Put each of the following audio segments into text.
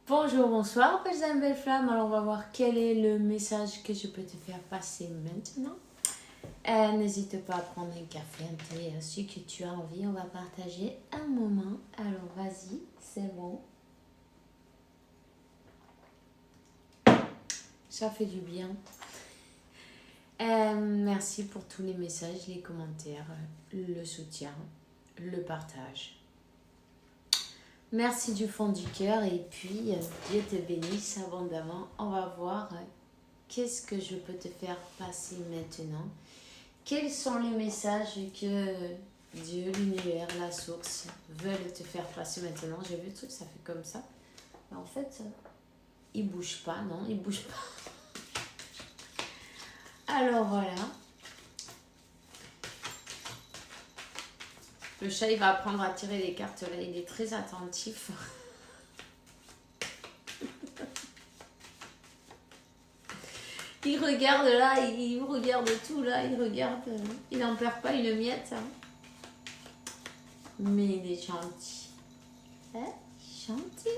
Bonjour, bonsoir, belles âmes, belles flammes. Alors, on va voir quel est le message que je peux te faire passer maintenant. N'hésite pas à prendre un café, un thé, ce que tu as envie. On va partager un moment. Alors, vas-y, c'est bon. Ça fait du bien. Merci pour tous les messages, les commentaires, le soutien, le partage. Merci du fond du cœur et puis Dieu te bénisse abondamment. On va voir qu'est-ce que je peux te faire passer maintenant. Quels sont les messages que Dieu, l'univers, la source veulent te faire passer maintenant. J'ai vu le truc, ça fait comme ça. Mais en fait, il bouge pas, non, il bouge pas. Alors voilà. Le chat, il va apprendre à tirer les cartes là, il est très attentif. Il regarde là, il regarde tout là, il regarde. Il n'en perd pas une miette. Hein. Mais il est gentil. Hein? Gentil.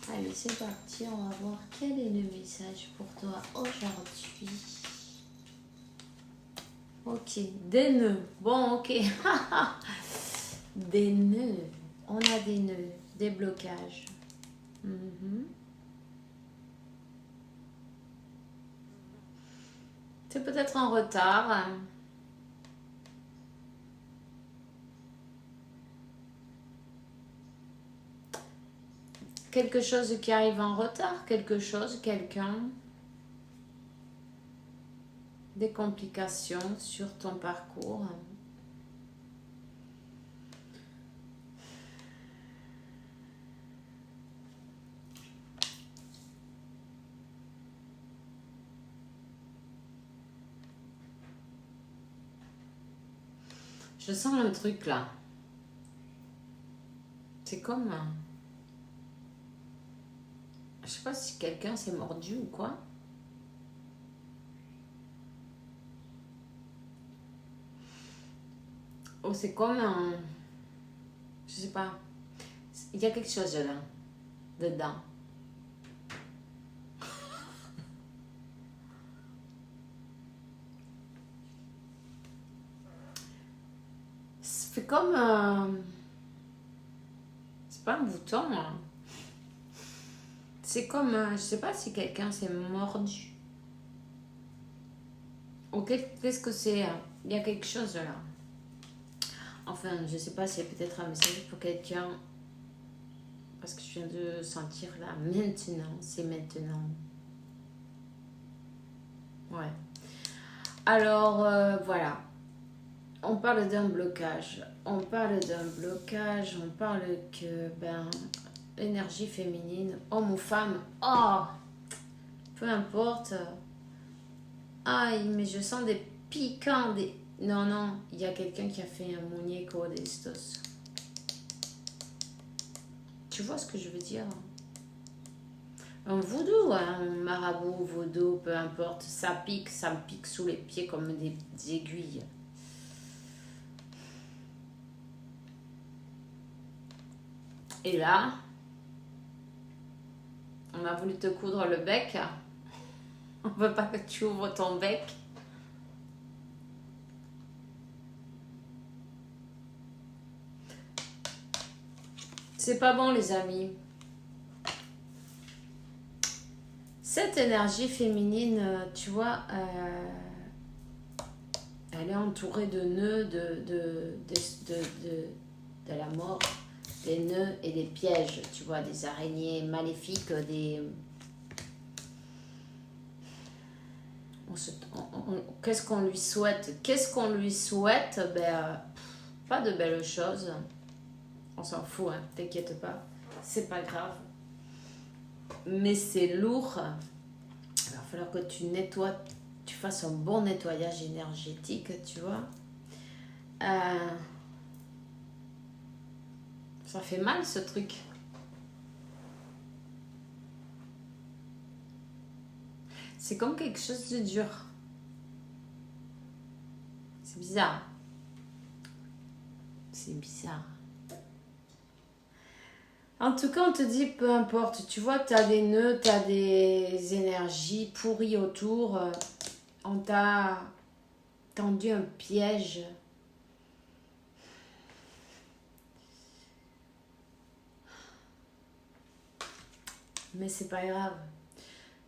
Allez, c'est parti, on va voir quel est le message pour toi aujourd'hui. Ok, des nœuds. Bon, ok. Des nœuds. On a des nœuds, des blocages. C'est peut-être en retard. Quelque chose qui arrive en retard, quelque chose, quelqu'un. Des complications sur ton parcours. Je sens le truc là. C'est comme... Je sais pas si quelqu'un s'est mordu ou quoi. Oh, c'est comme un... Je sais pas. Il y a quelque chose là. Dedans. C'est comme... C'est pas un bouton. Hein. C'est comme... je sais pas si quelqu'un s'est mordu. Ou qu'est-ce que c'est? Il y a quelque chose là. Enfin, je sais pas, c'est peut-être un message pour quelqu'un. Parce que je viens de sentir là, maintenant, c'est maintenant. Ouais. Alors, voilà. On parle d'un blocage. On parle que, énergie féminine, homme ou femme, oh, peu importe. Aïe, mais je sens des piquants, des... Non, non, il y a quelqu'un qui a fait un muñeco de estos. Tu vois ce que je veux dire? Un voodoo, un marabout, vaudou, peu importe, ça me pique sous les pieds comme des aiguilles. Et là, on a voulu te coudre le bec. On veut pas que tu ouvres ton bec. C'est pas bon, les amis. Cette énergie féminine, tu vois, elle est entourée de nœuds de la mort, des nœuds et des pièges, tu vois, des araignées maléfiques, des... Qu'est-ce qu'on lui souhaite? Pas de belles choses. On s'en fout, hein, t'inquiète pas. C'est pas grave. Mais c'est lourd. Il va falloir que tu nettoies, tu fasses un bon nettoyage énergétique, tu vois. Ça fait mal ce truc. C'est comme quelque chose de dur. C'est bizarre. C'est bizarre. En tout cas, on te dit peu importe. Tu vois, tu as des nœuds, tu as des énergies pourries autour. On t'a tendu un piège. Mais c'est pas grave.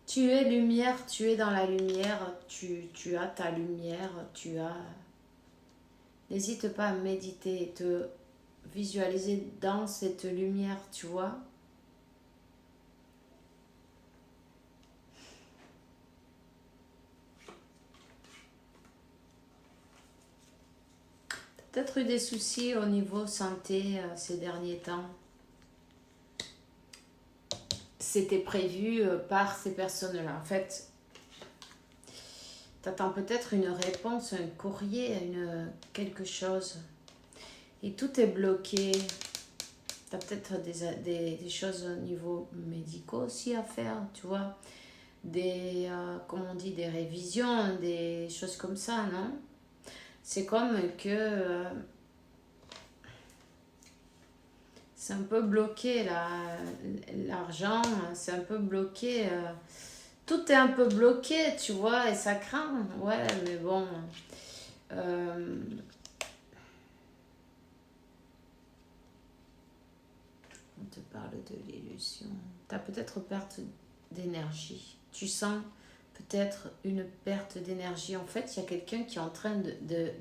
Tu es lumière, tu es dans la lumière, tu as ta lumière, tu as... N'hésite pas à méditer, te visualiser dans cette lumière, tu vois. T'as peut-être eu des soucis au niveau santé ces derniers temps. C'était prévu par ces personnes-là. En fait, t'attends peut-être une réponse, un courrier, quelque chose. Et tout est bloqué. T'as peut-être des choses au niveau médicaux aussi à faire, tu vois. Comment on dit, des révisions, des choses comme ça, non? C'est comme que c'est un peu bloqué là, l'argent, c'est un peu bloqué. Tout est un peu bloqué, tu vois, et ça craint. Ouais, mais bon. On te parle de l'illusion. Tu as peut-être perte d'énergie. Tu sens peut-être une perte d'énergie. En fait, il y a quelqu'un qui est en train de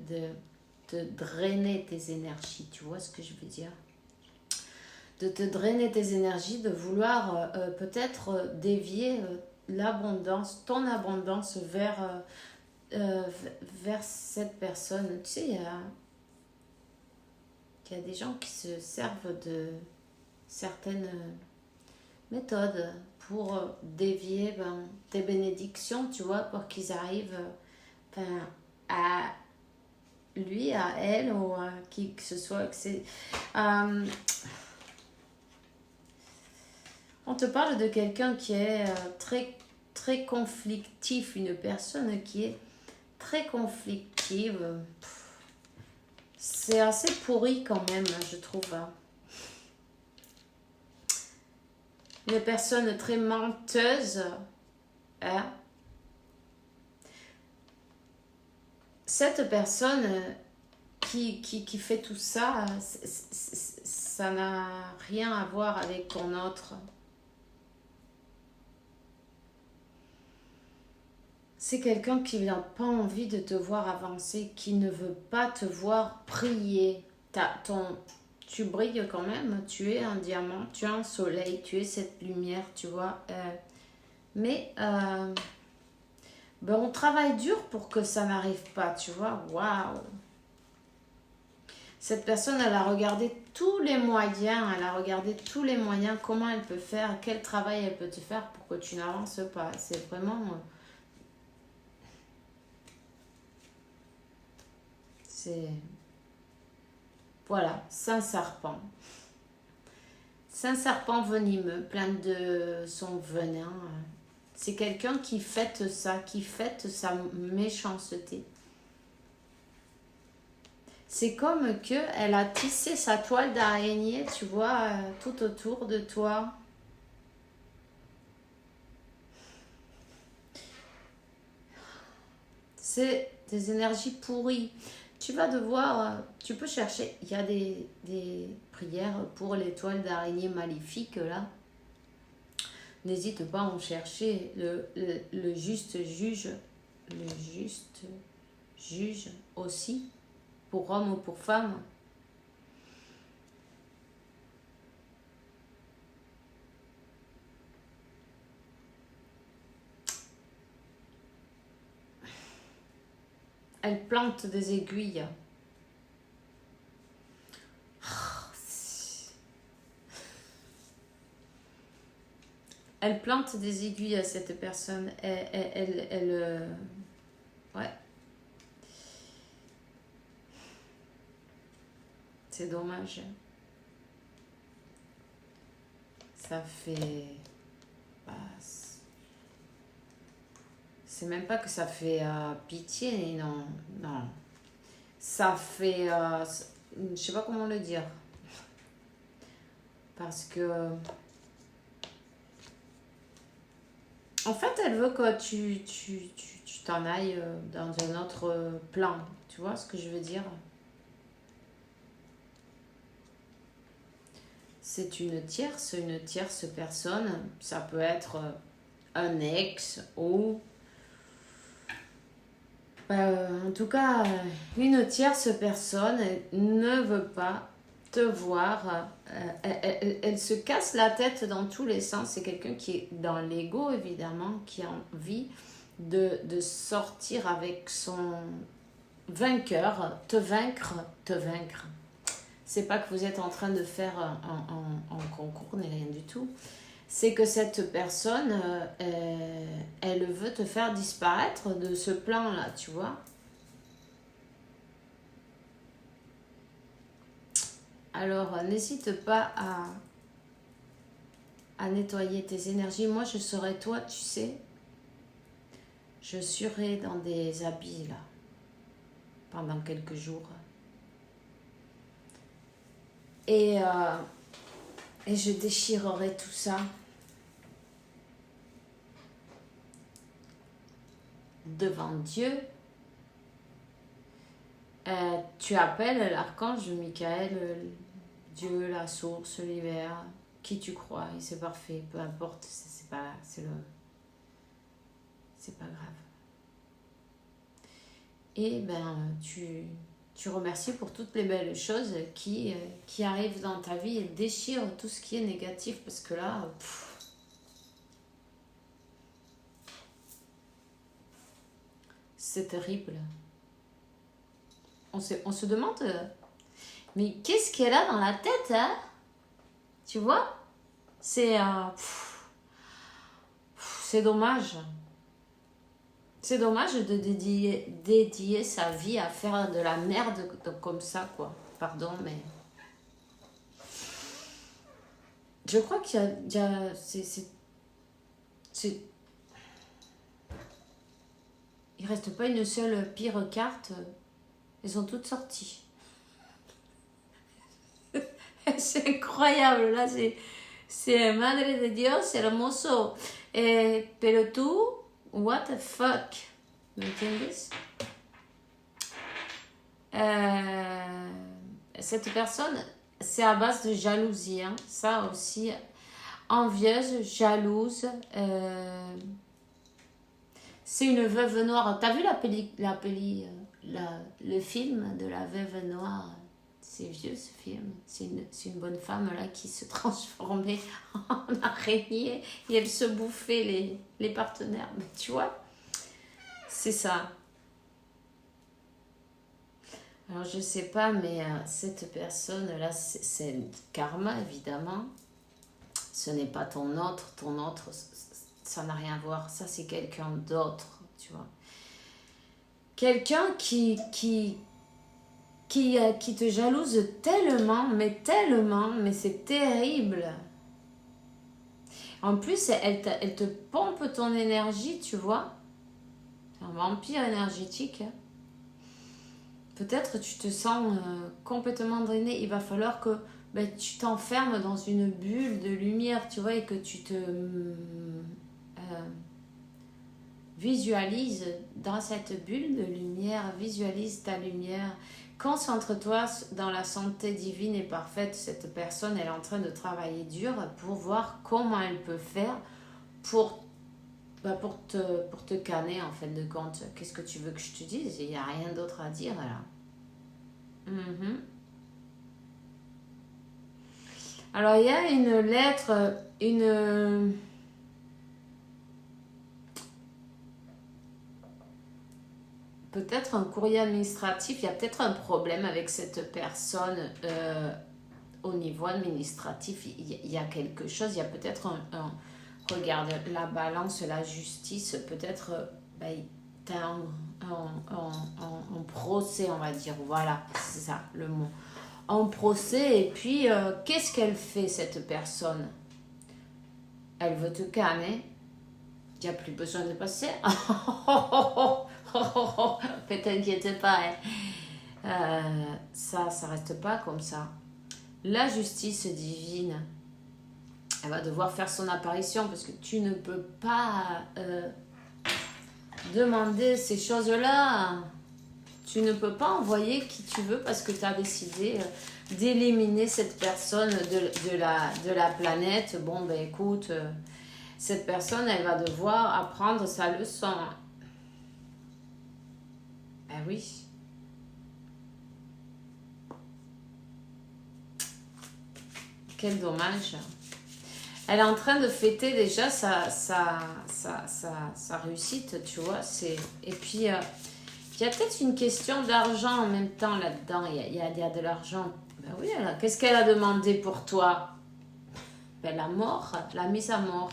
drainer tes énergies. Tu vois ce que je veux dire? De te drainer tes énergies, de vouloir peut-être dévier l'abondance, ton abondance vers cette personne. Tu sais, il y a des gens qui se servent de certaines méthodes pour dévier tes bénédictions, tu vois, pour qu'ils arrivent à lui, à elle ou à qui que ce soit. On te parle de quelqu'un qui est très, très conflictif, une personne qui est très conflictive. C'est assez pourri quand même, je trouve. Une personne très menteuse. Hein? Cette personne qui fait tout ça, ça n'a rien à voir avec ton autre. C'est quelqu'un qui n'a pas envie de te voir avancer, qui ne veut pas te voir prier. Tu brilles quand même, tu es un diamant, tu es un soleil, tu es cette lumière, tu vois. Mais on travaille dur pour que ça n'arrive pas, tu vois. Waouh! Cette personne, elle a regardé tous les moyens, comment elle peut faire, quel travail elle peut te faire pour que tu n'avances pas. C'est vraiment... c'est... Voilà, c'est un serpent. C'est un serpent venimeux, plein de son venin. C'est quelqu'un qui fête ça, qui fête sa méchanceté. C'est comme que elle a tissé sa toile d'araignée, tu vois, tout autour de toi. C'est des énergies pourries. Tu vas devoir, tu peux chercher, il y a des prières pour les toiles d'araignée maléfiques là. N'hésite pas à en chercher. Le juste juge aussi, pour homme ou pour femme. Elle plante des aiguilles. Elle plante des aiguilles à cette personne. Ouais. C'est dommage. Ça fait... c'est même pas que ça fait pitié, non. Non. Ça fait... je sais pas comment le dire. Parce que... En fait, elle veut que tu t'en ailles dans un autre plan. Tu vois ce que je veux dire? C'est une tierce personne. Ça peut être un ex ou... en tout cas, une tierce personne ne veut pas te voir. Elle se casse la tête dans tous les sens. C'est quelqu'un qui est dans l'ego, évidemment, qui a envie de sortir avec son vainqueur, te vaincre, te vaincre. C'est pas que vous êtes en train de faire un concours, ni rien du tout. C'est que cette personne, elle veut te faire disparaître de ce plan-là, tu vois. Alors, n'hésite pas à nettoyer tes énergies. Moi, je serai toi, tu sais. Je serai dans des habits, là, pendant quelques jours. Et je déchirerai tout ça. Devant Dieu, tu appelles l'archange Michael, Dieu, la source, l'univers, qui tu crois, et c'est parfait, peu importe, c'est pas grave. Et tu remercies pour toutes les belles choses qui arrivent dans ta vie et déchirent tout ce qui est négatif, parce que là, c'est terrible. On se demande, mais qu'est-ce qu'elle a dans la tête, hein? Tu vois? C'est dommage. C'est dommage de dédier sa vie à faire de la merde comme ça, quoi. Pardon, mais... Je crois qu'il y a il reste pas une seule pire carte. Elles sont toutes sorties. C'est incroyable, là, c'est Madre de Dios hermoso. Pero tú, what the fuck? ¿Me entiendes? Cette personne, c'est à base de jalousie, hein. Ça aussi, envieuse, jalouse. C'est une veuve noire. T'as vu le film de la veuve noire? C'est vieux ce film. C'est une bonne femme là qui se transformait en araignée et elle se bouffait les partenaires. Mais tu vois, c'est ça. Alors je sais pas, mais cette personne là, c'est karma évidemment. Ce n'est pas ton autre. Ton autre, ça n'a rien à voir. Ça c'est quelqu'un d'autre, tu vois. Quelqu'un qui te jalouse tellement, mais c'est terrible. En plus, elle te pompe ton énergie, tu vois. C'est un vampire énergétique. Hein. Peut-être tu te sens complètement drainé. Il va falloir que tu t'enfermes dans une bulle de lumière, tu vois, et que tu te visualises dans cette bulle de lumière, visualise ta lumière. Concentre-toi dans la santé divine et parfaite. Cette personne, elle est en train de travailler dur pour voir comment elle peut faire pour te canner, en fait, de compte. Qu'est-ce que tu veux que je te dise? Il n'y a rien d'autre à dire, là. Alors, il y a une lettre, peut-être un courrier administratif. Il y a peut-être un problème avec cette personne au niveau administratif. Il y a quelque chose. Il y a peut-être regarde, la balance, la justice. Peut-être t'as un procès, on va dire. Voilà, c'est ça le mot. Un procès. Et puis, qu'est-ce qu'elle fait, cette personne? Elle veut te canner. Il n'y a plus besoin de passer. Ne t'inquiète pas. Hein. Ça reste pas comme ça. La justice divine, Elle va devoir faire son apparition parce que tu ne peux pas demander ces choses-là. Tu ne peux pas envoyer qui tu veux parce que tu as décidé d'éliminer cette personne de la planète. Bon, ben écoute, cette personne, elle va devoir apprendre sa leçon. Ben oui. Quel dommage. Elle est en train de fêter déjà sa réussite, tu vois. Et puis, il y a peut-être une question d'argent en même temps là-dedans. Il y a de l'argent. Ben oui, qu'est-ce qu'elle a demandé pour toi? Ben, la mort, la mise à mort.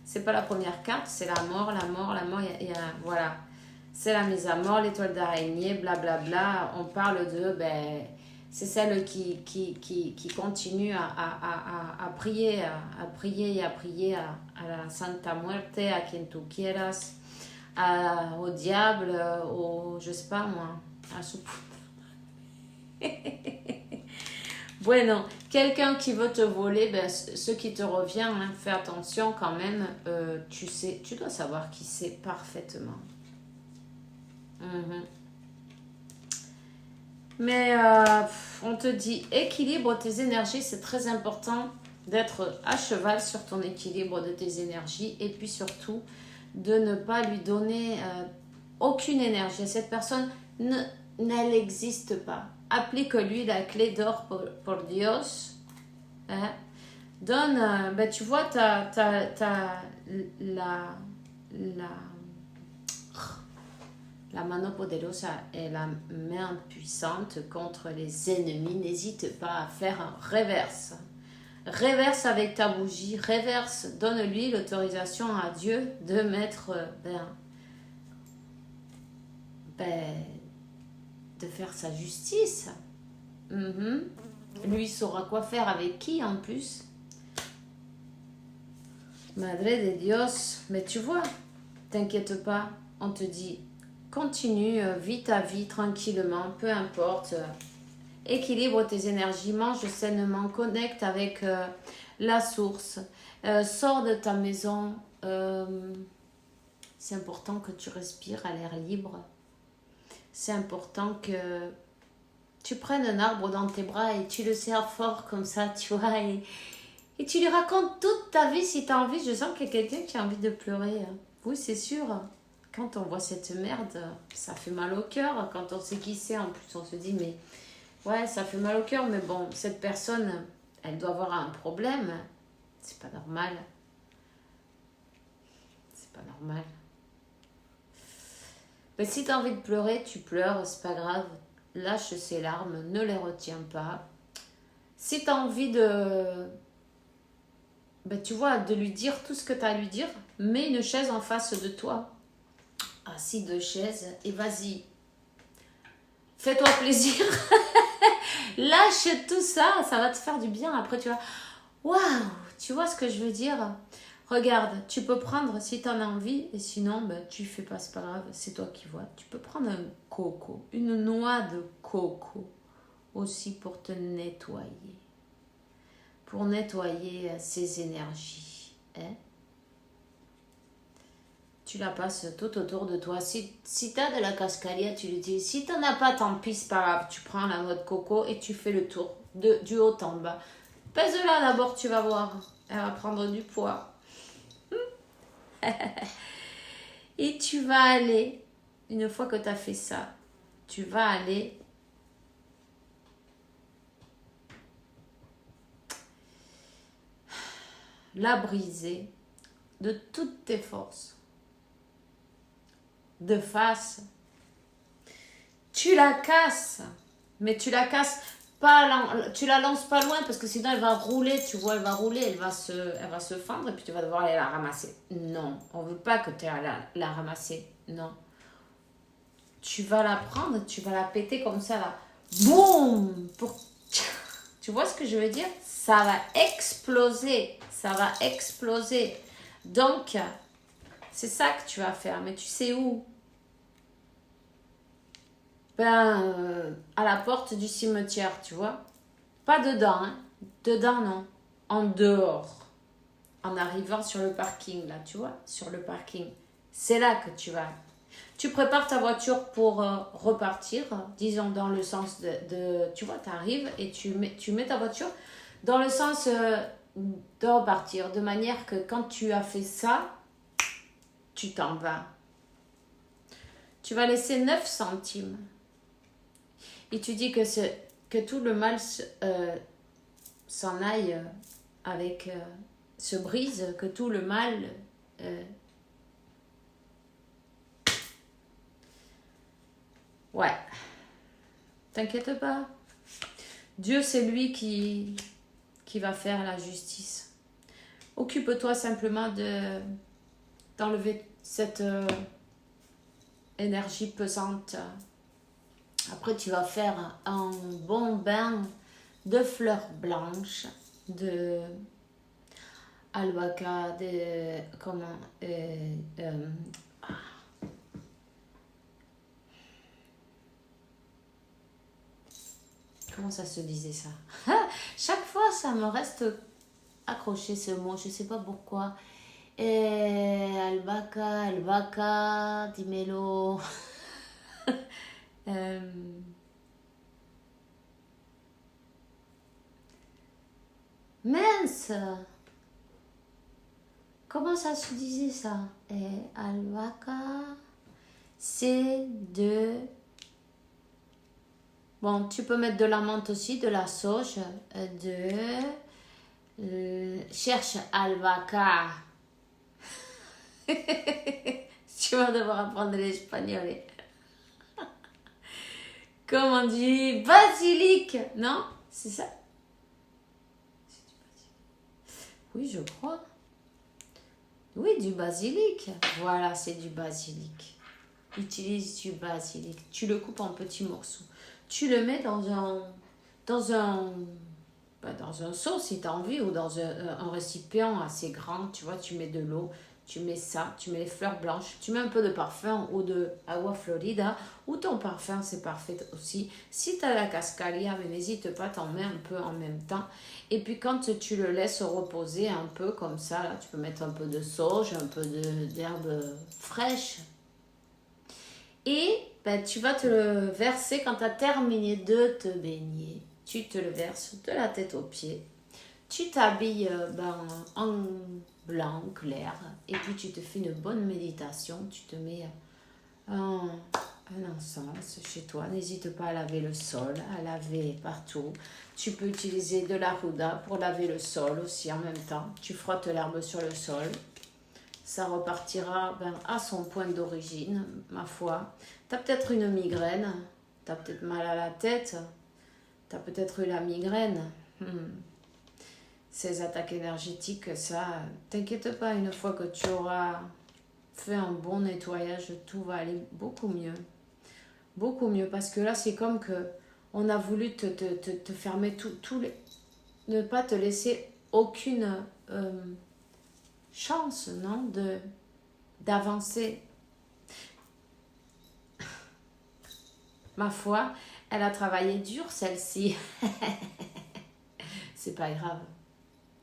C'est pas la première carte, c'est la mort. Voilà. C'est la mise à mort, l'étoile d'araignée, blablabla. On parle de... Ben, c'est celle qui continue à prier, à prier à la Santa Muerte, à quien tu quieras, au diable, je sais pas moi, à ce... Bueno, quelqu'un qui veut te voler, ben, ce qui te revient, hein, fais attention quand même, tu dois savoir qui c'est parfaitement. Mais on te dit, équilibre tes énergies, c'est très important d'être à cheval sur ton équilibre de tes énergies et puis surtout de ne pas lui donner aucune énergie. Cette personne n'existe pas. Applique-lui la clé d'or pour Dios. Hein? Donne, ben tu vois, la mano poderosa est la main puissante contre les ennemis. N'hésite pas à faire un reverse. Reverse avec ta bougie. Reverse. Donne-lui l'autorisation à Dieu de mettre... de faire sa justice. Lui saura quoi faire avec qui en plus. Madre de Dios. Mais tu vois, t'inquiète pas. On te dit... Continue, vis ta vie tranquillement, peu importe. Équilibre tes énergies, mange sainement, connecte avec la source. Sors de ta maison. C'est important que tu respires à l'air libre. C'est important que tu prennes un arbre dans tes bras et tu le serres fort comme ça, tu vois. Et tu lui racontes toute ta vie si tu as envie. Je sens qu'il y a quelqu'un qui a envie de pleurer. Oui, c'est sûr. Quand on voit cette merde, ça fait mal au cœur. Quand on sait qui c'est, en plus, on se dit, mais ouais, ça fait mal au cœur. Mais bon, cette personne, elle doit avoir un problème. C'est pas normal. C'est pas normal. Mais si tu as envie de pleurer, tu pleures, c'est pas grave. Lâche ces larmes, ne les retiens pas. Si tu as envie de... Ben, tu vois, de lui dire tout ce que tu as à lui dire, mets une chaise en face de toi. Assis de chaise et vas-y. Fais-toi plaisir. Lâche tout ça, ça va te faire du bien. Après, tu vas... Waouh, tu vois ce que je veux dire? Regarde, tu peux prendre si tu en as envie et sinon, ben, tu fais pas, c'est pas grave, c'est toi qui vois. Tu peux prendre un coco, une noix de coco aussi pour te nettoyer. Pour nettoyer ces énergies. Hein? Tu la passes tout autour de toi. Si tu as de la cascaria, tu l'utilises. Si tu n'en as pas, tant pis, c'est pas grave. Tu prends la noix de coco et tu fais le tour du haut en bas. Pèse-la d'abord, tu vas voir. Elle va prendre du poids. Et tu vas aller, une fois que tu as fait ça, tu vas aller la briser de toutes tes forces. De face. Tu la casses. Mais tu la casses pas, tu la lances pas loin parce que sinon elle va rouler, tu vois, elle va rouler, elle va se fendre et puis tu vas devoir aller la ramasser. Non, on veut pas que tu aies la ramasser. Non. Tu vas la prendre, tu vas la péter comme ça là. Boum! Tu vois ce que je veux dire? Ça va exploser. Ça va exploser. Donc, c'est ça que tu vas faire. Mais tu sais où? À la porte du cimetière, tu vois. Pas dedans, hein. Dedans, non. En dehors. en arrivant sur le parking, là, tu vois, sur le parking. C'est là que tu vas. Tu prépares ta voiture pour repartir, disons dans le sens tu vois, tu arrives et tu mets ta voiture dans le sens de repartir, de manière que quand tu as fait ça, tu t'en vas. Tu vas laisser 9 centimes. Et tu dis que tout le mal s'en aille avec... se brise, que tout le mal... ouais. T'inquiète pas. Dieu, c'est lui qui va faire la justice. Occupe-toi simplement d'enlever cette énergie pesante. Après, tu vas faire un bon bain de fleurs blanches, de albahaca, de... comment... comment ça se disait ça? Chaque fois, ça me reste accroché ce mot, je sais pas pourquoi. Albahaca, dimelo. Mince! Comment ça se disait ça? Albahaca, c'est de... Bon, tu peux mettre de la menthe aussi, de la sauge, cherche albahaca. Tu vas devoir apprendre l'espagnol. Comme on dit, basilic, non? C'est ça? C'est du basilic. Oui, je crois. Oui, du basilic. Voilà, c'est du basilic. Utilise du basilic. Tu le coupes en petits morceaux. Tu le mets dans un seau si tu as envie, ou dans un récipient assez grand, tu vois, tu mets de l'eau, tu mets ça, tu mets les fleurs blanches, tu mets un peu de parfum ou de agua florida, ou ton parfum, c'est parfait aussi. Si tu as la cascalia, mais n'hésite pas, t'en mets un peu en même temps. Et puis quand tu le laisses reposer un peu comme ça, là, tu peux mettre un peu de sauge, un peu d'herbe fraîche. Et ben, tu vas te le verser quand tu as terminé de te baigner. Tu te le verses de la tête aux pieds. Tu t'habilles en blanc clair. Et puis tu te fais une bonne méditation. Tu te mets un encens chez toi. N'hésite pas à laver le sol, à laver partout. Tu peux utiliser de la ruda pour laver le sol aussi en même temps. Tu frottes l'herbe sur le sol. Ça repartira à son point d'origine, ma foi. Tu as peut-être une migraine, tu as peut-être mal à la tête, tu as peut-être eu la migraine. Ces attaques énergétiques, ça, t'inquiète pas, une fois que tu auras fait un bon nettoyage, tout va aller beaucoup mieux. Beaucoup mieux, parce que là, c'est comme que on a voulu te fermer ne pas te laisser aucune... chance, non, d'avancer. Ma foi, elle a travaillé dur, celle-ci. C'est pas grave.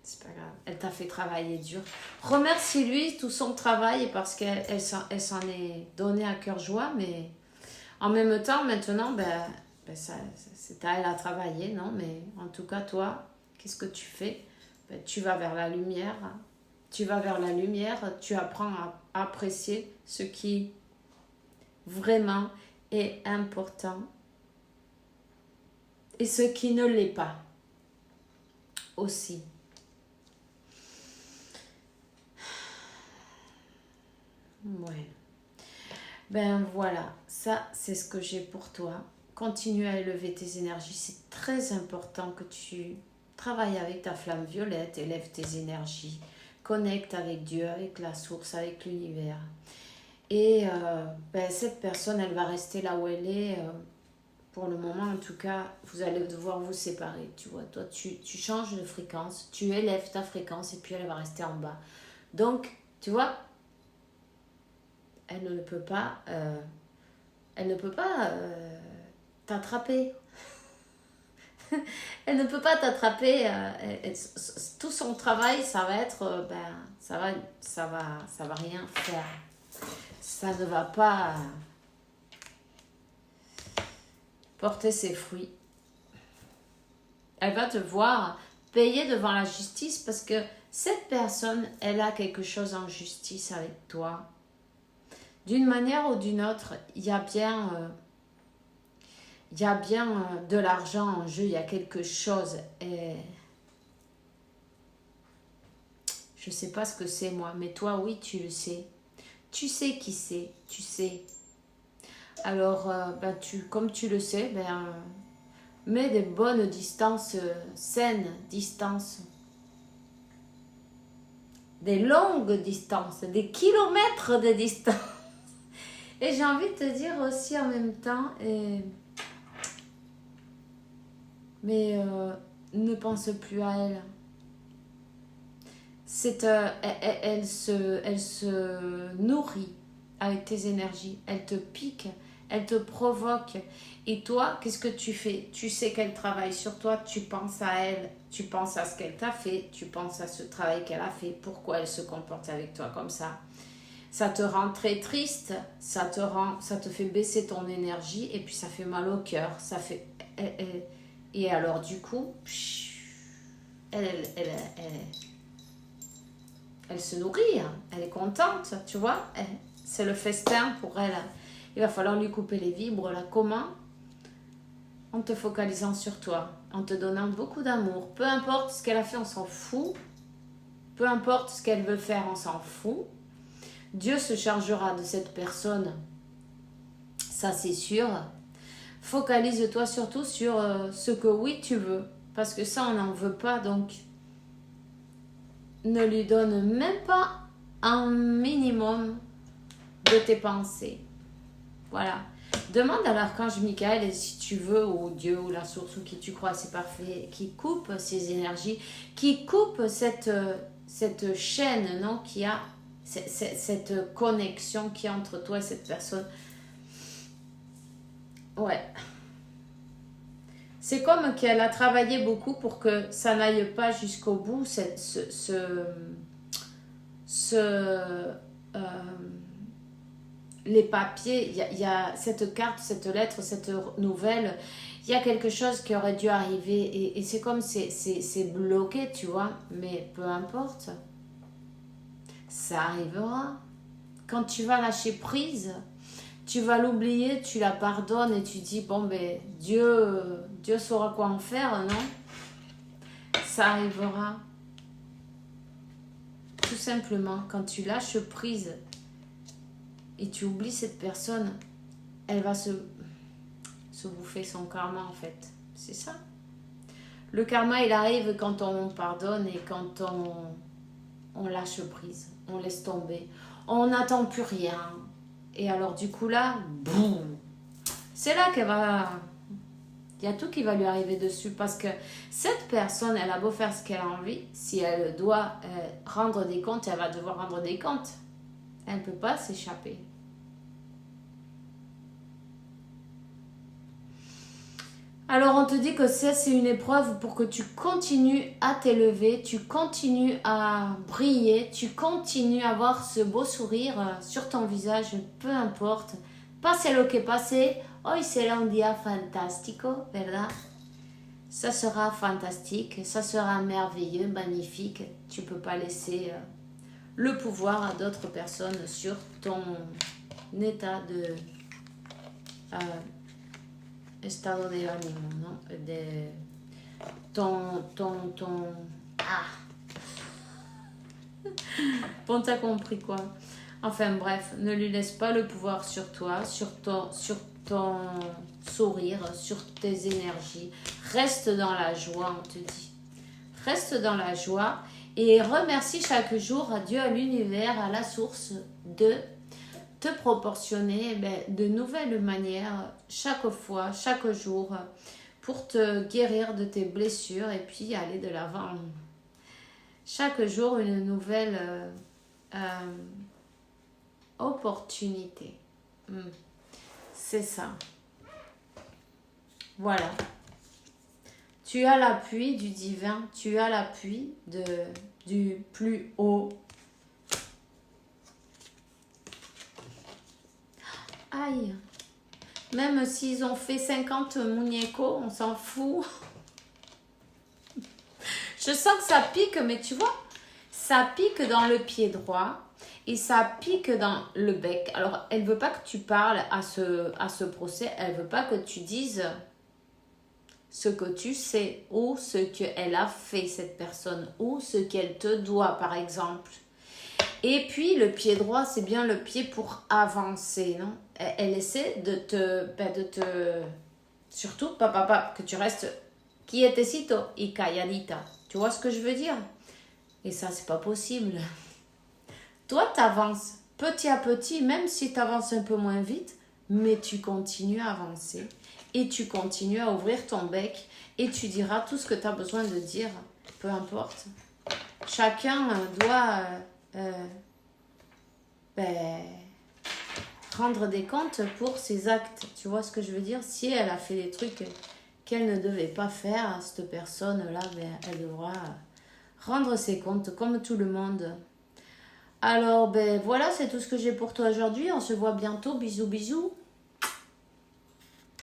C'est pas grave. Elle t'a fait travailler dur. Remercie-lui tout son travail parce qu'elle s'en est donnée à cœur joie, mais en même temps, maintenant, c'est à elle à travailler, non? Mais en tout cas, toi, qu'est-ce que tu fais? Tu vas vers la lumière. Tu vas vers la lumière, tu apprends à apprécier ce qui vraiment est important et ce qui ne l'est pas aussi. Ouais. Ben voilà, ça c'est ce que j'ai pour toi. Continue à élever tes énergies. C'est très important que tu travailles avec ta flamme violette, élève tes énergies. Connecte avec Dieu, avec la source, avec l'univers. Et cette personne, elle va rester là où elle est. Pour le moment, en tout cas, vous allez devoir vous séparer. Tu vois, toi, tu changes de fréquence, tu élèves ta fréquence et puis elle va rester en bas. Donc, tu vois, elle ne peut pas t'attraper. Elle ne peut pas t'attraper. Tout son travail, ça va être, ça va rien faire. Ça ne va pas porter ses fruits. Elle va te voir payer devant la justice parce que cette personne, elle a quelque chose en justice avec toi. D'une manière ou d'une autre, il y a bien de l'argent en jeu, il y a quelque chose. Et je ne sais pas ce que c'est moi, mais toi, oui, tu le sais. Tu sais qui c'est, tu sais. Alors, comme tu le sais, mets des bonnes distances, saines distances. Des longues distances, des kilomètres de distance. Et j'ai envie de te dire aussi en même temps, ne pense plus à elle. Elle se nourrit avec tes énergies. Elle te pique, elle te provoque. Et toi, qu'est-ce que tu fais? Tu sais qu'elle travaille sur toi, tu penses à elle, tu penses à ce qu'elle t'a fait, tu penses à ce travail qu'elle a fait, pourquoi elle se comporte avec toi comme ça. Ça te rend très triste, ça te fait baisser ton énergie et puis ça fait mal au cœur. Et alors du coup, elle se nourrit, hein. Elle est contente, tu vois. C'est le festin pour elle. Il va falloir lui couper les vibres, là. Comment? En te focalisant sur toi, en te donnant beaucoup d'amour. Peu importe ce qu'elle a fait, on s'en fout. Peu importe ce qu'elle veut faire, on s'en fout. Dieu se chargera de cette personne, ça c'est sûr. Focalise-toi surtout sur ce que oui tu veux, parce que ça on n'en veut pas, donc ne lui donne même pas un minimum de tes pensées. Voilà. Demande à l'archange Michael, si tu veux, ou Dieu, ou la source, ou qui tu crois, c'est parfait, qui coupe ces énergies, qui coupe cette chaîne, non, qui a cette connexion qui est entre toi et cette personne. Ouais. C'est comme qu'elle a travaillé beaucoup pour que ça n'aille pas jusqu'au bout, les papiers, il y a cette carte, cette lettre, cette nouvelle, il y a quelque chose qui aurait dû arriver et c'est comme c'est bloqué, tu vois, mais peu importe, ça arrivera. Quand tu vas lâcher prise, tu vas l'oublier, tu la pardonnes et tu dis, bon ben, Dieu saura quoi en faire, non? Ça arrivera. Tout simplement, quand tu lâches prise et tu oublies cette personne, elle va se bouffer son karma en fait. C'est ça. Le karma, il arrive quand on pardonne et quand on lâche prise, on laisse tomber. On n'attend plus rien. Et alors du coup là, boum, c'est là qu'elle va... Il y a tout qui va lui arriver dessus parce que cette personne, elle a beau faire ce qu'elle a envie, si elle doit rendre des comptes, elle va devoir rendre des comptes. Elle ne peut pas s'échapper. Alors on te dit que ça c'est une épreuve pour que tu continues à t'élever, tu continues à briller, tu continues à avoir ce beau sourire sur ton visage, peu importe. Pase lo que pase, hoy será un día fantástico, ¿verdad? Ça sera fantastique, ça sera merveilleux, magnifique. Tu ne peux pas laisser le pouvoir à d'autres personnes sur ton état de... estado de ánimo, ¿no? De Bon, t'as compris quoi. Enfin bref, ne lui laisse pas le pouvoir sur toi, sur ton sourire, sur tes énergies. Reste dans la joie, on te dit. Reste dans la joie et remercie chaque jour à Dieu, à l'univers, à la source de te proportionner de nouvelles manières chaque fois, chaque jour, pour te guérir de tes blessures et puis aller de l'avant. Chaque jour, une nouvelle opportunité. C'est ça. Voilà. Tu as l'appui du divin, tu as l'appui du plus haut. Aïe. Même s'ils ont fait 50 muñecos, on s'en fout. Je sens que ça pique, mais tu vois, ça pique dans le pied droit et ça pique dans le bec. Alors, elle veut pas que tu parles à ce procès, elle veut pas que tu dises ce que tu sais ou ce qu'elle a fait, cette personne, ou ce qu'elle te doit, par exemple. Et puis, le pied droit, c'est bien le pied pour avancer, non? Elle essaie de te... Surtout, papa, que tu restes quietecito y calladita. Tu vois ce que je veux dire? Et ça, c'est pas possible. Toi, tu avances petit à petit, même si tu avances un peu moins vite, mais tu continues à avancer. Et tu continues à ouvrir ton bec et tu diras tout ce que tu as besoin de dire, peu importe. Chacun doit rendre des comptes pour ses actes. Tu vois ce que je veux dire? Si elle a fait des trucs qu'elle ne devait pas faire, cette personne-là, elle devra rendre ses comptes comme tout le monde. Alors, voilà, c'est tout ce que j'ai pour toi aujourd'hui. On se voit bientôt. Bisous, bisous.